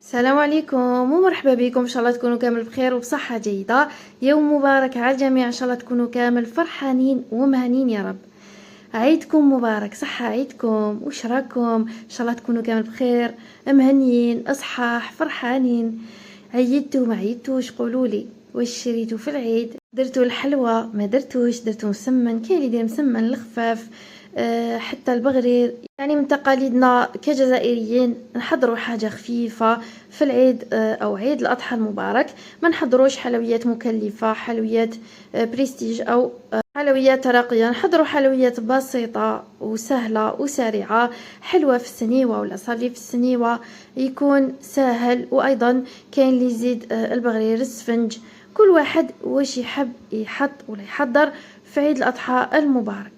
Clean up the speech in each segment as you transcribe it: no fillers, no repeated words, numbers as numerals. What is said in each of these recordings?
السلام عليكم ومرحبا بكم. ان شاء الله تكونوا كامل بخير وبصحه جيده. يوم مبارك على الجميع. ان شاء الله تكونوا كامل فرحانين ومهنين يا رب. عيدكم مبارك، صحه عيدكم، وش راكم؟ ان شاء الله تكونوا كامل بخير، مهنيين، اصحاح، فرحانين. عيدتوا ما عيدتوش؟ قولوا لي واش شريتوا في العيد؟ درتوا الحلوى ما درتوش؟ درتوا مسمن؟ كاين اللي يدير مسمن الخفاف، حتى البغرير. يعني من تقاليدنا كجزائريين نحضروا حاجه خفيفه في العيد، او عيد الاضحى المبارك. ما نحضروش حلويات مكلفه، حلويات بريستيج او حلويات راقيه. نحضروا حلويات بسيطه وسهله وسريعه. حلوه في السنيوه ولا صافي في السنيوه يكون سهل. وايضا كاين اللي يزيد البغرير، السفنج. كل واحد واش يحب يحط ولا يحضر في عيد الاضحى المبارك.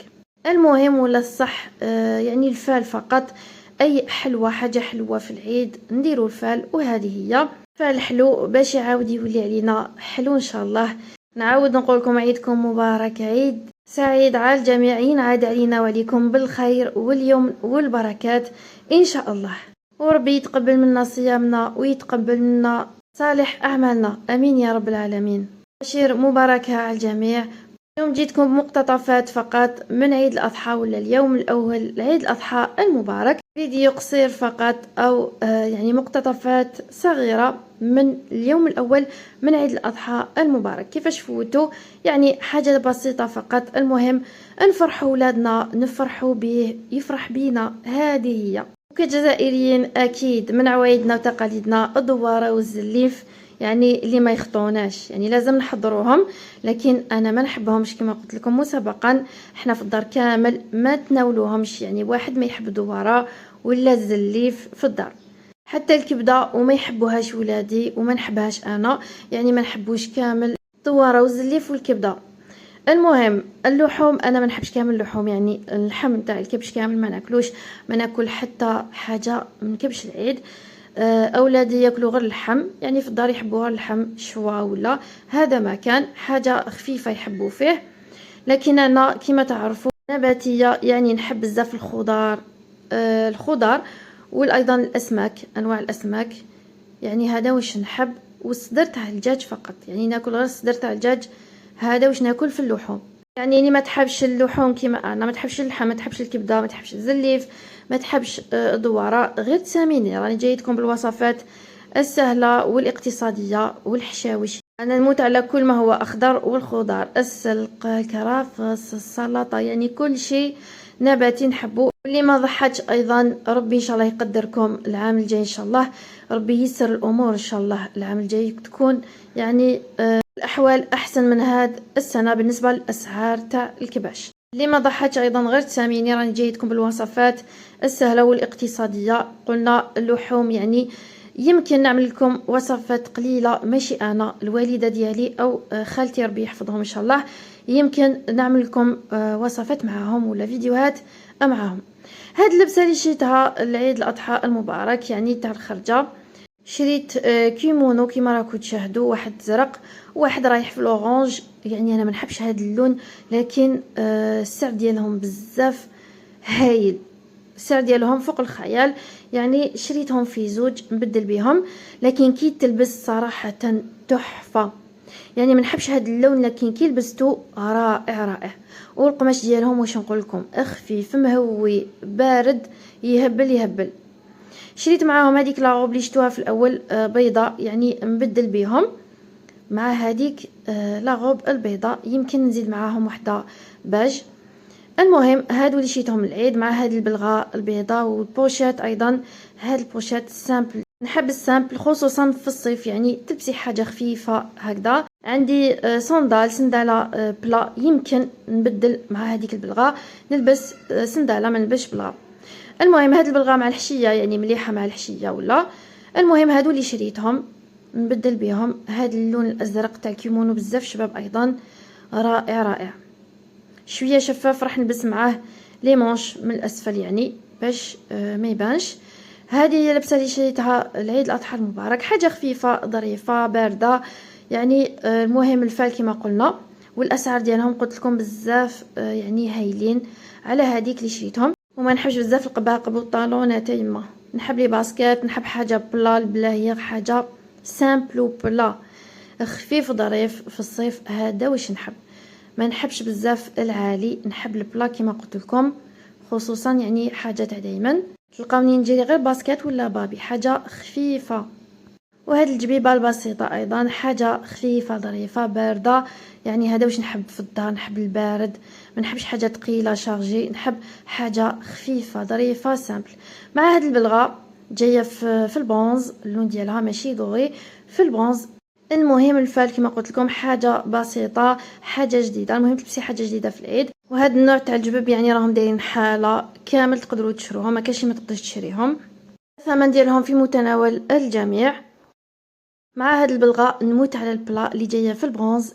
المهم ولا الصح يعني الفال فقط. اي حلوه، حاجه حلوه في العيد نديروا الفال، وهذه هي فال حلو باش يعاود يولي علينا حلو ان شاء الله. نعاود نقول لكم عيدكم مبارك، عيد سعيد على الجميع، ينعاد علينا وعليكم بالخير واليوم والبركات ان شاء الله. وربي يتقبل منا صيامنا ويتقبل منا صالح اعمالنا، امين يا رب العالمين. بشير مباركه على الجميع. اليوم جيتكم بمقتطفات فقط من عيد الأضحى، ولا اليوم الأول لعيد الأضحى المبارك. فيديو قصير فقط، أو يعني مقتطفات صغيرة من اليوم الأول من عيد الأضحى المبارك. كيفاش فوتوا؟ يعني حاجة بسيطة فقط. المهم نفرحوا ولادنا، نفرحوا به، يفرح بينا. هذه هي. وكجزائريين أكيد من عوايدنا وتقاليدنا الدوارة والزليف، يعني اللي ما يخطوناش، يعني لازم نحضروهم. لكن انا ما نحبهمش كما قلت لكم مسبقا. احنا في الدار كامل ما تناولوهمش، يعني واحد ما يحب الدواره ولا الزليف في الدار. حتى الكبده وما يحبوهاش ولادي وما نحبهاش انا، يعني ما نحبوش كامل الدواره والزليف والكبده. المهم اللحوم انا ما نحبش كامل اللحوم، يعني اللحم تاع الكبش كامل ما ناكلوش. ما ناكل حتى حاجه من كبش العيد. اولادي ياكلوا غير اللحم، يعني في الدار يحبوا غير اللحم شوا، ولا هذا ما كان حاجه خفيفه يحبوا فيه. لكن انا كما تعرفوا نباتيه، يعني نحب بزاف الخضار، الخضار وايضا الاسماك، انواع الاسماك. يعني هذا واش نحب. والصدر تاع الدجاج فقط، يعني ناكل غير الصدر تاع الدجاج. هذا واش ناكل في اللحوم. يعني اللي ما تحبش اللحوم كيما انا، ما تحبش اللحم، ما تحبش الكبده، ما تحبش الزليف، ما تحبش الدواره، غير تساميني. راني جايتكم بالوصفات السهله والاقتصاديه والحشاوش. انا نموت على كل ما هو اخضر والخضار، السلق، الكرافس، السلطه، يعني كل شيء نباتي نحبه. واللي ما ضحتش ايضا ربي ان شاء الله يقدركم العام الجاي ان شاء الله. ربي ييسر الامور ان شاء الله. العام الجاي تكون يعني الاحوال احسن من هاد السنه بالنسبه للاسعار تاع الكباش. اللي ما ضحتش ايضا غير تساميني، راني جايتكم بالوصفات السهله والاقتصاديه. قلنا اللحوم، يعني يمكن نعمل لكم وصفات قليله، ماشي انا، الوالده ديالي او خالتي ربي يحفظهم ان شاء الله. يمكن نعمل لكم وصفات معاهم ولا فيديوهات معاهم. هاد اللبسه اللي شريتها العيد الاضحى المبارك، يعني تاع الخرجه. شريت كيمونو كيما راكم تشاهدوا، واحد زرق وواحد رايح في الاورانج. يعني انا ما نحبش هذا اللون، لكن السعر ديالهم بزاف هايل، السعر ديالهم فوق الخيال. يعني شريتهم في زوج نبدل بهم، لكن كي تلبس صراحه تحفه. يعني ما نحبش هذا اللون، لكن كي لبستو رائع رائع. والقماش ديالهم واش نقول لكم، خفيف مهوي بارد، يهبل يهبل. شريت معاهم هذيك لاغوب اللي شفتوها في الاول بيضاء، يعني نبدل بهم مع هذيك لاغوب البيضاء. يمكن نزيد معاهم وحده باج. المهم هادو اللي شريتهم العيد مع هذه البلغه البيضاء. والبوشات ايضا، هاد البوشات سامبل، نحب السامبل خصوصا في الصيف، يعني تلبسي حاجه خفيفه هكذا. عندي سنداله بلا، يمكن نبدل مع هذيك البلغه، نلبس سنداله ما نلبسش بلغه. المهم هاد البلغه مع الحشيه، يعني مليحه مع الحشيه ولا. المهم هادو اللي شريتهم نبدل بهم. هاد اللون الازرق تاع الكيمونو بزاف شباب ايضا، رائع رائع، شويه شفاف. راح نلبس معاه لي مونش من الاسفل، يعني باش ما يبانش. هذه هي اللبسه اللي شريتها العيد الاضحى المبارك، حاجه خفيفه ظريفه بارده. يعني المهم الفال كما قلنا. والاسعار ديالهم قلت لكم بزاف يعني هايلين على هذيك اللي شريتهم. وما نحبش بزاف القباقب والطالونات يما. نحب لي باسكيت، نحب حاجه بلا هي حاجه سامبل وبلا خفيف ظريف في الصيف. هذا واش نحب، ما نحبش بزاف العالي، نحب البلا كما قلت لكم، خصوصا يعني حاجه تاع دائما تلقاوني نجري غير باسكيت ولا بابي، حاجه خفيفه. وهاد الجبيبه البسيطه ايضا حاجه خفيفه ظريفه بارده، يعني هذا واش نحب في الدار، نحب البارد، ما نحبش حاجه ثقيله شارجي، نحب حاجه خفيفه ظريفه سامبل. مع هاد البلغه جايه في البونز، اللون ديالها ماشي دوري، في البونز. المهم الفال كما قلت لكم حاجه بسيطه، حاجه جديده، المهم تلبسي حاجه جديده في العيد. وهذا النوع تاع الجبب يعني راهم دايرين حاله كامل، تقدروا تشروهم، ما كاينش ما تقدرش تشريهم، الثمن ديالهم في متناول الجميع. مع هاد البلغه نموت على البلا اللي جايه في البرونز،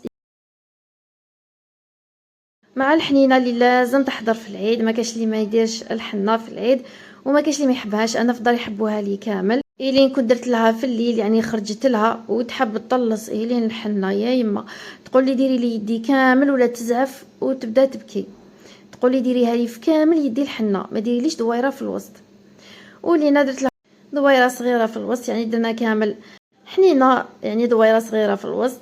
مع الحنينه اللي لازم تحضر في العيد، ما كاش اللي ما يديرش الحنه في العيد، وما كاش اللي ما يحبهاش. انا في الدار يحبوها لي كامل. إلين كنت درت لها في الليل يعني خرجت لها وتحب تطلص إلين الحنه يا يما تقول لي ديري لي يدي كامل ولا تزعف وتبدا تبكي، تقول لي ديريها لي في كامل يدي الحنه، ما ديريليش دويره في الوسط. ولينا درت لها دويره صغيره في الوسط، يعني درنا كامل حنينه، يعني دويره صغيره في الوسط.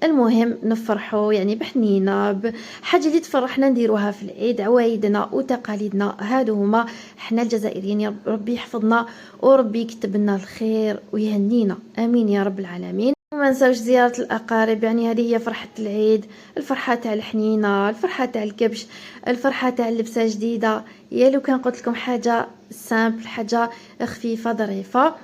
المهم نفرحوا يعني بحنينه، بحاجه اللي تفرحنا نديروها في العيد. عوايدنا وتقاليدنا هادو هما حنا الجزائريين، يا ربي يحفظنا وربي يكتب لنا الخير ويهنينا، امين يا رب العالمين. وما نساوش زياره الاقارب، يعني هذه هي فرحه العيد، الفرحه تاع الحنينه، الفرحه تاع الكبش، الفرحه تاع اللبسه جديده. يا لو كان قلت لكم حاجه سامبل، حاجه خفيفه ظريفه.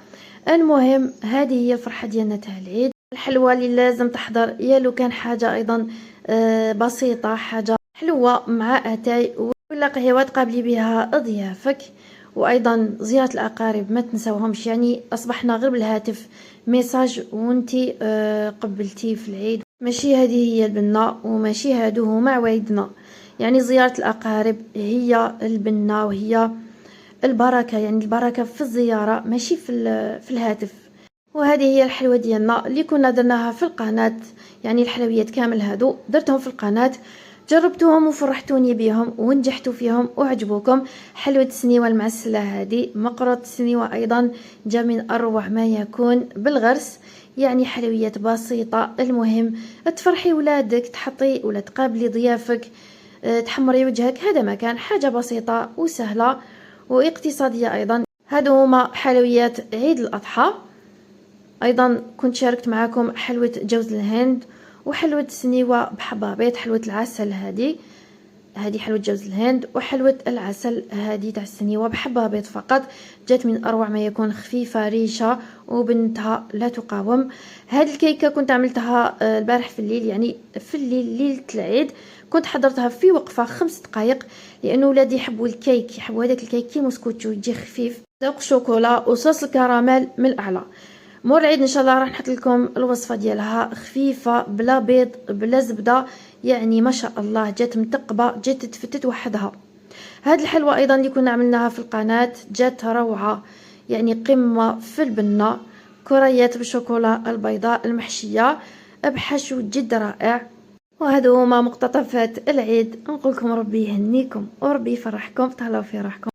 المهم هذه هي الفرحه ديالنا تاع العيد. الحلوى اللي لازم تحضر، يا لو كان حاجه ايضا بسيطه، حاجه حلوه مع اتاي ولا قهوه تقابلي بها ضيافك. وايضا زياره الاقارب ما تنساوهمش، يعني اصبحنا غير بالهاتف ميساج وانتي قبلتي في العيد. ماشي هذه هي البنه وماشي هادو هما عوايدنا، يعني زياره الاقارب هي البنه وهي البركه، يعني البركه في الزياره ماشي في الهاتف. وهذه هي الحلوى ديالنا اللي كنا درناها في القناه، يعني الحلويات كامل هادو درتهم في القناه، جربتوهم وفرحتوني بهم ونجحتوا فيهم وعجبوكم. حلوى السنيوه المعسله هذه، مقرط السنيوه ايضا جا من اروع ما يكون بالغرس، يعني حلويات بسيطه. المهم تفرحي ولادك، تحطي ولا تقابلي ضيافك، تحمري وجهك، هذا ما كان حاجه بسيطه وسهله واقتصاديه ايضا. هادو هما حلويات عيد الاضحى. ايضا كنت شاركت معكم حلوه جوز الهند وحلوه السنيوه بحبابيط، حلوه العسل هذه حلوه جوز الهند، وحلوه العسل هذه تاع السنيوه بحبابيط فقط، جات من اروع ما يكون، خفيفه ريشه وبنتها لا تقاوم. هذه الكيكه كنت عملتها البارح في الليل، يعني في الليل ليله العيد كنت حضرتها في وقفه 5 دقائق، لانه ولادي يحبوا الكيك، يحبوا هذاك الكيك كي موسكوتشو يجي خفيف، ذوق شوكولا وصوص الكراميل من الاعلى. مور العيد ان شاء الله راح نحط لكم الوصفه ديالها، خفيفه بلا بيض بلا زبده، يعني ما شاء الله جات متقبه، جات تفتت وحدها. هاد الحلوه ايضا اللي كنا عملناها في القناه جات روعه، يعني قمه في البنه، كريات بالشوكولا البيضاء المحشيه بحشو جد رائع. وهذو هما مقتطفات العيد، نقول لكم ربي يهنيكم وربي يفرحكم، تهلاو في روحكم.